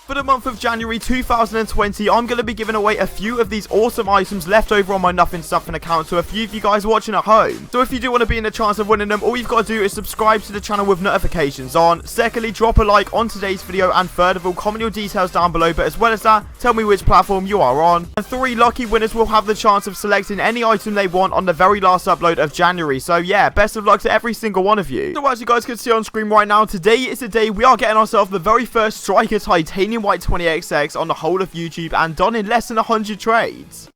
For the month of January 2020, I'm going to be giving away a few of these awesome items left over on my Nothing Stuffing account to a few of you guys watching at home. So if you do want to be in a chance of winning them, all you've got to do is subscribe to the channel with notifications on. Secondly, drop a like on today's video, and third of all, comment your details down below, but as well as that, tell me which platform you are on. And 3 lucky winners will have the chance of selecting any item they want on the very last upload of January. So yeah, best of luck to every single one of you. So as you guys can see on screen right now, today is the day we are getting ourselves the very first Striker Titanium White 20XX on the whole of YouTube, and done in less than 100 trades.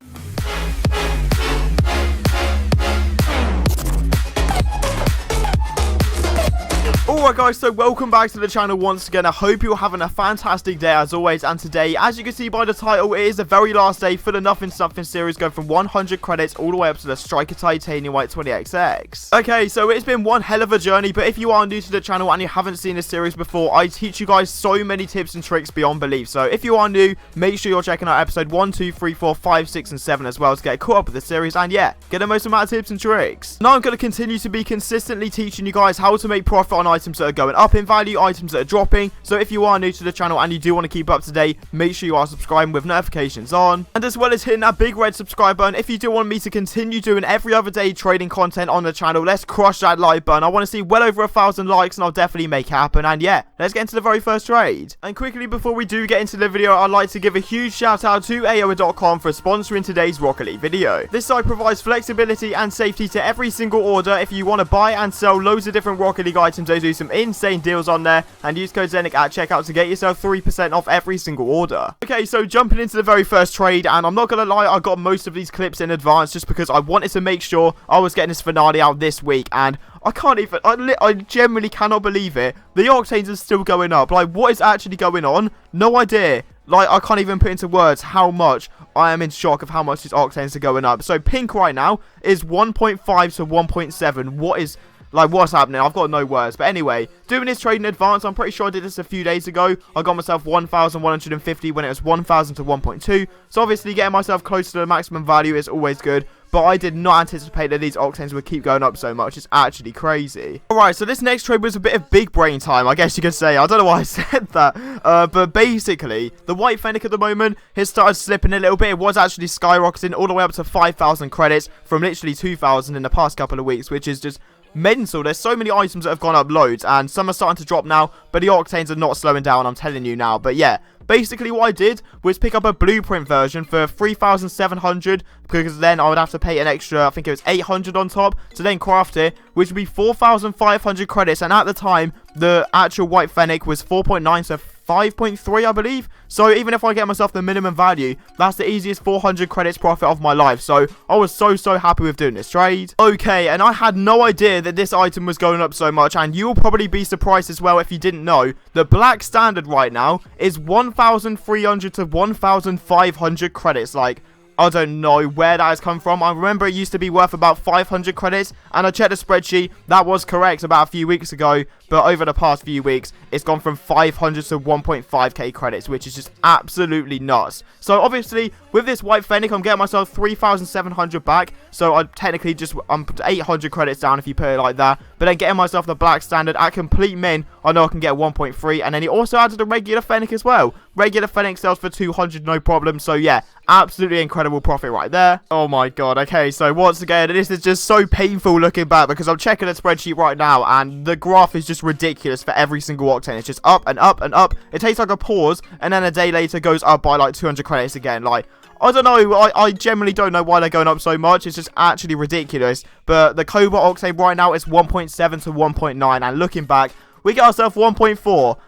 Alright guys, so welcome back to the channel once again. I hope you're having a fantastic day as always, and today, as you can see by the title, it is the very last day for the Nothing Stuffing series, going from 100 credits all the way up to the Striker Titanium White 20XX. Okay, so it's been one hell of a journey, but if you are new to the channel and you haven't seen this series before, I teach you guys so many tips and tricks beyond belief. So if you are new, make sure you're checking out episode 1, 2, 3, 4, 5, 6, and 7 as well to get caught up with the series, and yeah, get the most amount of tips and tricks. Now I'm going to continue to be consistently teaching you guys how to make profit on items that are going up in value, items that are dropping. So if you are new to the channel and you do want to keep up to date, make sure you are subscribing with notifications on, and as well as hitting that big red subscribe button if you do want me to continue doing every other day trading content on the channel. Let's crush that like button. I want to see well over 1,000 likes, and I'll definitely make it happen. And yeah, let's get into the very first trade. And quickly before we do get into the video, I'd like to give a huge shout out to AOA.com for sponsoring today's Rocket League video. This site provides flexibility and safety to every single order. If you want to buy and sell loads of different Rocket League items, they do some insane deals on there, and use code ZENIC at checkout to get yourself 3% off every single order. Okay, so jumping into the very first trade, and I'm not gonna lie, I got most of these clips in advance just because I wanted to make sure I was getting this finale out this week, and I can't even, I genuinely cannot believe it. The octanes are still going up. Like, what is actually going on? No idea. Like, I can't even put into words how much I am in shock of how much these octanes are going up. So pink right now is 1.5 to 1.7. What is, like, what's happening? I've got no words. But anyway, doing this trade in advance, I'm pretty sure I did this a few days ago. I got myself 1,150 when it was 1,000 to 1.2. So obviously getting myself close to the maximum value is always good. But I did not anticipate that these octanes would keep going up so much. It's actually crazy. Alright, so this next trade was a bit of big brain time, I guess you could say. I don't know why I said that. But basically, the White Fennec at the moment has started slipping a little bit. It was actually skyrocketing all the way up to 5,000 credits from literally 2,000 in the past couple of weeks, which is just mental. There's so many items that have gone up loads, and some are starting to drop now, but the octanes are not slowing down, I'm telling you now. But yeah, basically what I did was pick up a blueprint version for 3,700, because then I would have to pay an extra, I think it was 800 on top to then craft it, which would be 4,500 credits, and at the time the actual White Fennec was 4.9, so 5.3 I believe. So even if I get myself the minimum value, that's the easiest 400 credits profit of my life. So I was so happy with doing this trade. Okay, and I had no idea that this item was going up so much, and you'll probably be surprised as well if you didn't know. The black standard right now is 1,300 to 1,500 credits. Like, I don't know where that has come from. I remember it used to be worth about 500 credits, and I checked the spreadsheet. That was correct about a few weeks ago, but over the past few weeks, it's gone from 500 to 1.5k credits, which is just absolutely nuts. So obviously, with this White Fennec, I'm getting myself 3,700 back, so I technically just, I'm 800 credits down if you put it like that. But then getting myself the black standard at complete min, I know I can get 1.3, and then he also added a regular Fennec as well. Regular Fennec sells for 200, no problem. So yeah, absolutely incredible profit right there. Oh my god. Okay, so once again, this is just so painful looking back, because I'm checking the spreadsheet right now, and the graph is just ridiculous for every single octane. It's just up and up and up. It takes like a pause, and then a day later goes up by like 200 credits again. Like, I don't know, I generally don't know why they're going up so much. It's just actually ridiculous. But the Cobalt octane right now is 1.7 to 1.9, and looking back, we get ourselves 1.4.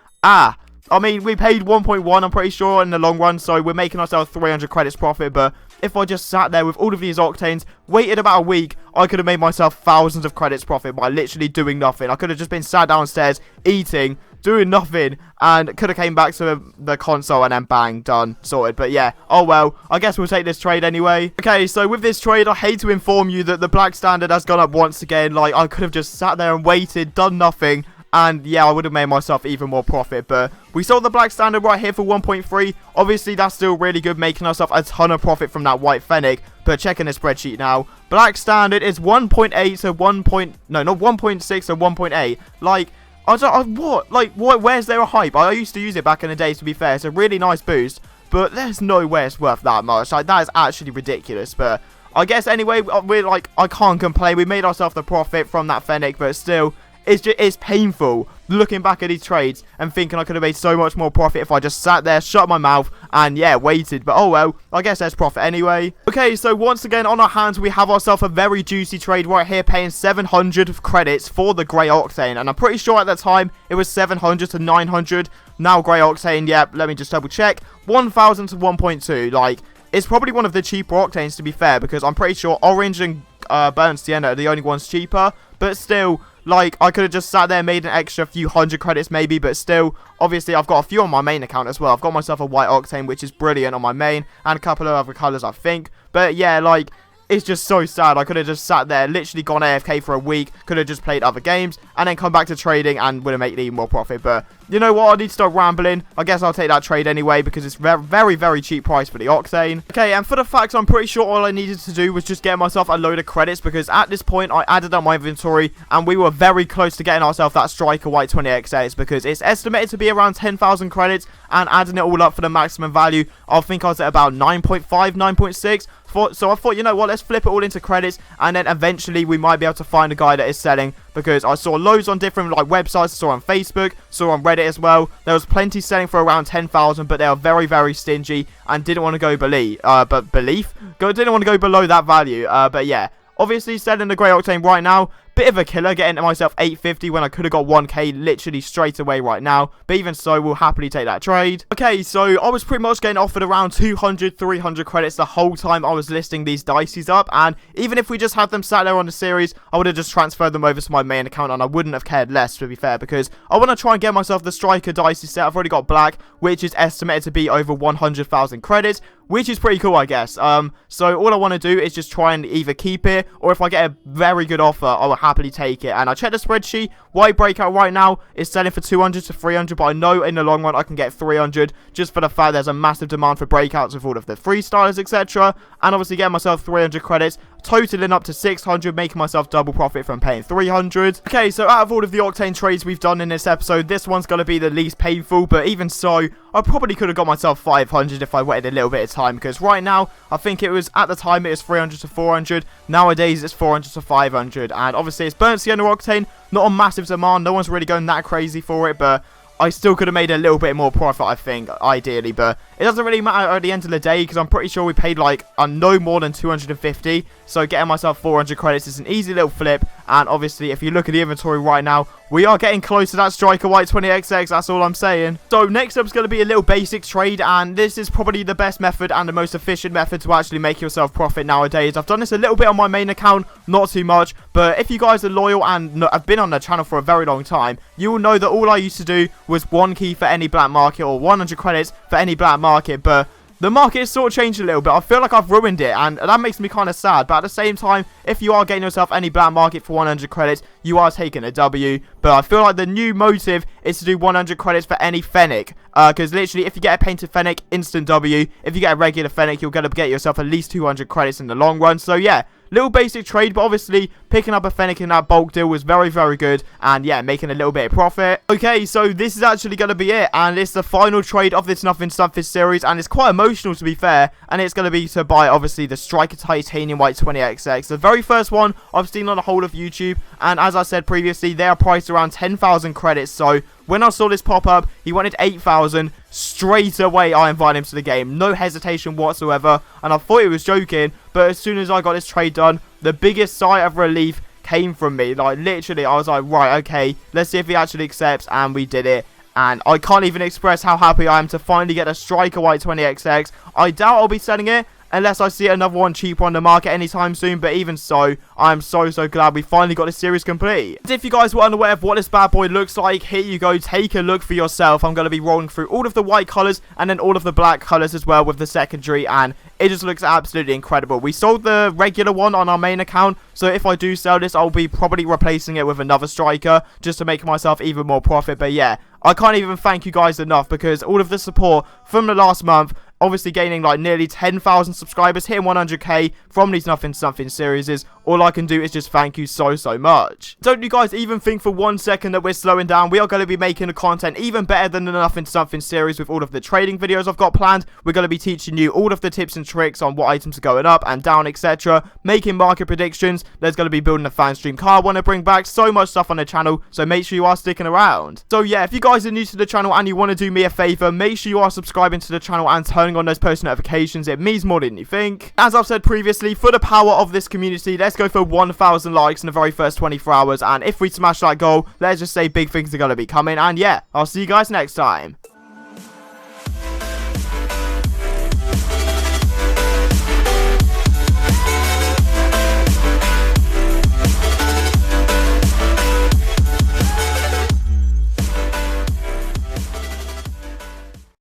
I mean, we paid 1.1, I'm pretty sure, in the long run, so we're making ourselves 300 credits profit. But if I just sat there with all of these octanes, waited about a week, I could have made myself thousands of credits profit by literally doing nothing. I could have just been sat downstairs, eating, doing nothing, and could have came back to the console, and then bang, done, sorted. But yeah, oh well, I guess we'll take this trade anyway. Okay, so with this trade, I hate to inform you that the black standard has gone up once again. Like, I could have just sat there and waited, done nothing, and yeah, I would have made myself even more profit. But we sold the black standard right here for 1.3. Obviously, that's still really good, making ourselves a ton of profit from that White Fennec. But checking the spreadsheet now, black standard is 1.8 to 1. No, not 1.6 to 1.8. Like, Where's there a hype? I used to use it back in the day, to be fair. It's a really nice boost, but there's no way it's worth that much. Like, that is actually ridiculous. But I guess anyway, I can't complain. We made ourselves the profit from that Fennec, but still, it's painful looking back at these trades and thinking I could have made so much more profit if I just sat there, shut my mouth, and yeah, waited. But oh well, I guess there's profit anyway. Okay, so once again on our hands we have ourselves a very juicy trade right here, paying 700 credits for the Grey Octane, and I'm pretty sure at that time it was 700 to 900. Now Grey Octane, yeah, let me just double check, 1000 to 1.2. Like, it's probably one of the cheaper Octanes, to be fair, because I'm pretty sure Orange and Burnt Sienna are the only ones cheaper, but still, like, I could have just sat there, made an extra few hundred credits maybe, but still, obviously, I've got a few on my main account as well. I've got myself a white Octane, which is brilliant on my main, and a couple of other colours, I think. But yeah, like, it's just so sad. I could have just sat there, literally gone AFK for a week, could have just played other games, and then come back to trading and would have made even more profit. But you know what? I need to start rambling. I guess I'll take that trade anyway because it's very, very cheap price for the Octane. Okay, and for the facts, I'm pretty sure all I needed to do was just get myself a load of credits because at this point, I added up my inventory and we were very close to getting ourselves that Striker White 20XX because it's estimated to be around 10,000 credits, and adding it all up for the maximum value, I think I was at about 9.5, 9.6. So I thought, you know what, let's flip it all into credits, and then eventually we might be able to find a guy that is selling, because I saw loads on different like websites. I saw on Facebook, saw on Reddit as well. There was plenty selling for around 10,000, but they are very, very stingy and didn't want to go didn't want to go below that value. But yeah, obviously selling the Grey Octane right now, bit of a killer, getting myself 850 when I could have got 1k literally straight away right now. But even so, we'll happily take that trade. Okay, so I was pretty much getting offered around 200, 300 credits the whole time I was listing these dices up. And even if we just had them sat there on the series, I would have just transferred them over to my main account and I wouldn't have cared less, to be fair, because I want to try and get myself the Striker dicey set. I've already got black, which is estimated to be over 100,000 credits, which is pretty cool, I guess. So all I want to do is just try and either keep it, or if I get a very good offer, I will happily take it. And I checked the spreadsheet. White Breakout right now is selling for 200 to 300, but I know in the long run I can get 300 just for the fact there's a massive demand for breakouts with all of the freestylers, etc. And obviously getting myself 300 credits, totaling up to 600, making myself double profit from paying 300. Okay, so out of all of the Octane trades we've done in this episode, this one's going to be the least painful, but even so, I probably could have got myself 500 if I waited a little bit of time, because right now, I think it was, at the time, it was 300 to 400. Nowadays, it's 400 to 500, and obviously, it's Burnt Sienna Octane, not a massive demand, no one's really going that crazy for it, but I still could have made a little bit more profit, I think, ideally, but it doesn't really matter at the end of the day, because I'm pretty sure we paid, like, no more than 250, so getting myself 400 credits is an easy little flip, and obviously, if you look at the inventory right now, we are getting close to that Striker White 20XX, that's all I'm saying. So, next up is going to be a little basics trade, and this is probably the best method and the most efficient method to actually make yourself profit nowadays. I've done this a little bit on my main account, not too much, but if you guys are loyal and have been on the channel for a very long time, you will know that all I used to do was 1 key for any black market, or 100 credits for any black market, but the market has sort of changed a little bit. I feel like I've ruined it, and that makes me kind of sad. But at the same time, if you are getting yourself any black market for 100 credits, you are taking a W. But I feel like the new motive is to do 100 credits for any Fennec. Because literally, if you get a painted Fennec, instant W. If you get a regular Fennec, you're going to get yourself at least 200 credits in the long run. So yeah, little basic trade, but obviously picking up a Fennec in that bulk deal was very, very good, and yeah, making a little bit of profit. Okay, so this is actually going to be it, and it's the final trade of this Nothing Something series, and it's quite emotional, to be fair, and it's going to be to buy, obviously, the Striker Titanium White 20XX, the very first one I've seen on the whole of YouTube, and as I said previously, they are priced around 10,000 credits, so when I saw this pop up, he wanted 8,000. Straight away, I invited him to the game. No hesitation whatsoever. And I thought he was joking. But as soon as I got this trade done, the biggest sigh of relief came from me. Like, literally, I was like, right, okay, let's see if he actually accepts. And we did it. And I can't even express how happy I am to finally get a Striker White 20XX. I doubt I'll be selling it unless I see another one cheaper on the market anytime soon, but even so, I'm so glad we finally got this series complete. And if you guys were unaware of what this bad boy looks like, here you go, take a look for yourself. I'm going to be rolling through all of the white colours and then all of the black colours as well with the secondary, and it just looks absolutely incredible. We sold the regular one on our main account, so if I do sell this, I'll be probably replacing it with another striker just to make myself even more profit. But yeah, I can't even thank you guys enough, because all of the support from the last month, obviously gaining like nearly 10,000 subscribers, hitting 100k from these Nothing Something series, all I can do is just thank you so much. Don't you guys even think for 1 second that we're slowing down. We are going to be making the content even better than the Nothing Something series with all of the trading videos I've got planned. We're going to be teaching you all of the tips and tricks on what items are going up and down, etc. Making market predictions. There's going to be building a fan stream car I want to bring back. So much stuff on the channel, so make sure you are sticking around. So yeah, if you guys are new to the channel and you want to do me a favor, make sure you are subscribing to the channel and turning on those post notifications. It means more than you think. As I've said previously, for the power of this community, let's go for 1,000 likes in the very first 24 hours, and if we smash that goal, let's just say big things are going to be coming. And yeah, I'll see you guys next time.